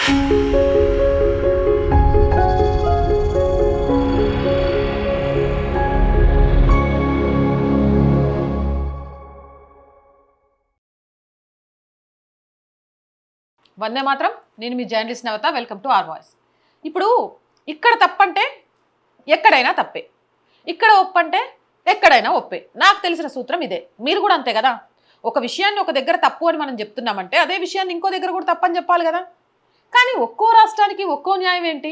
వందే మాత్రం. నేను మీ journalist Navata. Welcome to R voice. ఇప్పుడు ఇక్కడ తప్పంటే ఎక్కడైనా తప్పే, ఇక్కడ ఒప్పంటే ఎక్కడైనా ఒప్పే. నాకు తెలిసిన సూత్రం ఇదే. మీరు కూడా అంతే కదా. ఒక విషయాన్ని ఒక దగ్గర తప్పు అని మనం చెప్తున్నామంటే అదే విషయాన్ని ఇంకో దగ్గర కూడా తప్పని చెప్పాలి కదా. కానీ ఒక్కో రాష్ట్రానికి ఒక్కో న్యాయం ఏంటి?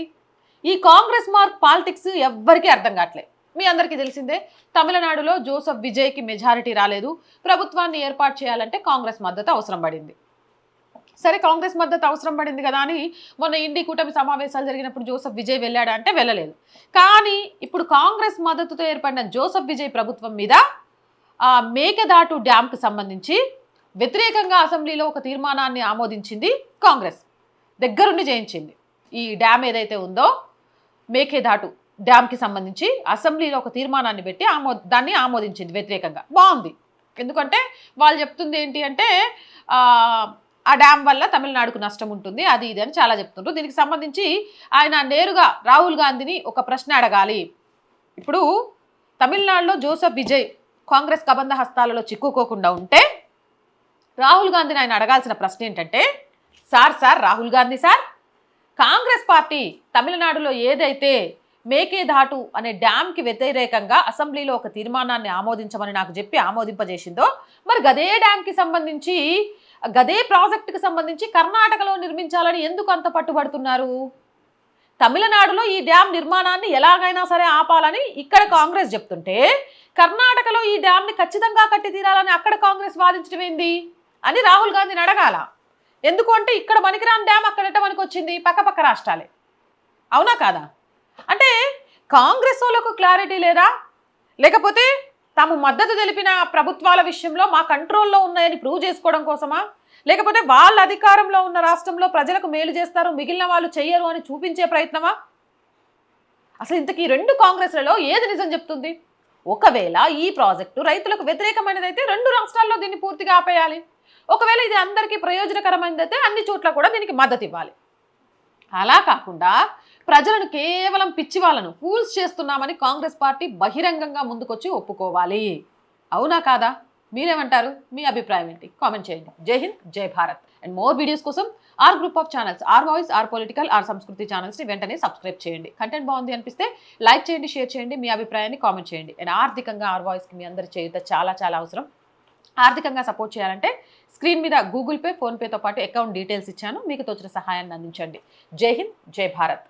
ఈ కాంగ్రెస్ మార్క్ పాలిటిక్స్ ఎవ్వరికీ అర్థం కావట్లేదు. మీ అందరికీ తెలిసిందే, తమిళనాడులో జోసెఫ్ విజయ్కి మెజారిటీ రాలేదు. ప్రభుత్వాన్ని ఏర్పాటు చేయాలంటే కాంగ్రెస్ మద్దతు అవసరం పడింది. సరే, కాంగ్రెస్ మద్దతు అవసరం పడింది కదా అని మొన్న ఇండి కూటమి సమావేశాలు జరిగినప్పుడు జోసెఫ్ విజయ్ వెళ్ళాడా అంటే వెళ్ళలేదు. కానీ ఇప్పుడు కాంగ్రెస్ మద్దతుతో ఏర్పడిన జోసెఫ్ విజయ్ ప్రభుత్వం మీద మేకెదాటు డ్యాంకు సంబంధించి వ్యతిరేకంగా అసెంబ్లీలో ఒక తీర్మానాన్ని ఆమోదించింది కాంగ్రెస్. దగ్గరుండి చేయించింది. ఈ డ్యామ్ ఏదైతే ఉందో మేకెదాటు డ్యామ్కి సంబంధించి అసెంబ్లీలో ఒక తీర్మానాన్ని పెట్టి దాన్ని ఆమోదించింది వ్యతిరేకంగా. బాగుంది. ఎందుకంటే వాళ్ళు చెప్తుంది ఏంటి అంటే ఆ డ్యామ్ వల్ల తమిళనాడుకు నష్టం ఉంటుంది, అది ఇది అని చాలా చెప్తుంటారు. దీనికి సంబంధించి ఆయన నేరుగా రాహుల్ గాంధీని ఒక ప్రశ్న అడగాలి. ఇప్పుడు తమిళనాడులో జోసెఫ్ విజయ్ కాంగ్రెస్ కబంధ హస్తాలలో చిక్కుకోకుండా ఉంటే రాహుల్ గాంధీని ఆయన అడగాల్సిన ప్రశ్న ఏంటంటే, sir Rahul Gandhi sir, Congress party తమిళనాడులో ఏదైతే మేకేదాటు అనే డ్యామ్కి వ్యతిరేకంగా అసెంబ్లీలో ఒక తీర్మానాన్ని ఆమోదించమని నాకు చెప్పి ఆమోదింపజేసిందో, మరి గదే డ్యామ్కి సంబంధించి గదే ప్రాజెక్టుకి సంబంధించి కర్ణాటకలో నిర్మించాలని ఎందుకు అంత పట్టుబడుతున్నారు? తమిళనాడులో ఈ డ్యామ్ నిర్మాణాన్ని ఎలాగైనా సరే ఆపాలని ఇక్కడ కాంగ్రెస్ చెప్తుంటే, కర్ణాటకలో ఈ డ్యామ్ని ఖచ్చితంగా కట్టి తీరాలని అక్కడ కాంగ్రెస్ వాదించడం ఏంది అని రాహుల్ గాంధీని అడగాల. ఎందుకు అంటే ఇక్కడ పనికిరాని డ్యామ్ అక్కడట పనికొచ్చింది, పక్క రాష్ట్రాలే. అవునా కాదా? అంటే కాంగ్రెస్ వాళ్ళకు క్లారిటీ లేదా? లేకపోతే తాము మద్దతు తెలిపిన ప్రభుత్వాల విషయంలో మా కంట్రోల్లో ఉన్నాయని ప్రూవ్ చేసుకోవడం కోసమా? లేకపోతే వాళ్ళ అధికారంలో ఉన్న రాష్ట్రంలో ప్రజలకు మేలు చేస్తారు, మిగిలిన వాళ్ళు చెయ్యరు అని చూపించే ప్రయత్నమా? అసలు ఇంతకీ రెండు కాంగ్రెస్లలో ఏది నిజం చెప్తుంది? ఒకవేళ ఈ ప్రాజెక్టు రైతులకు వ్యతిరేకమైనదైతే రెండు రాష్ట్రాల్లో దీన్ని పూర్తిగా ఆపేయాలి. ఒకవేళ ఇది అందరికీ ప్రయోజనకరమైనదైతే అన్ని చోట్ల కూడా దీనికి మద్దతు ఇవ్వాలి. అలా కాకుండా ప్రజలను కేవలం పిచ్చి వాళ్ళను ఫూల్స్ చేస్తున్నామని కాంగ్రెస్ పార్టీ బహిరంగంగా ముందుకొచ్చి ఒప్పుకోవాలి. అవునా కాదా? మీరేమంటారు? మీ అభిప్రాయం ఏంటి? కామెంట్ చేయండి. జై హింద్, జై భారత్. అండ్ మోర్ వీడియోస్ కోసం our group of channels, our voice, our political, our సంస్కృతి ఛానల్స్ని వెంటనే సబ్స్క్రైబ్ చేయండి. కంటెంట్ బాగుంది అనిపిస్తే లైక్ చేయండి, షేర్ చేయండి, మీ అభిప్రాయాన్ని కామెంట్ చేయండి. అండ్ ఆర్థికంగా ఆర్ వాయిస్కి మీ అందరి చేయుత చాలా అవసరం. ఆర్థికంగా సపోర్ట్ చేయాలంటే స్క్రీన్ మీద గూగుల్ పే, ఫోన్పేతో పాటు అకౌంట్ డీటెయిల్స్ ఇచ్చాను. మీకు తోచిన సహాయాన్ని అందించండి. జై హింద్, జై భారత్.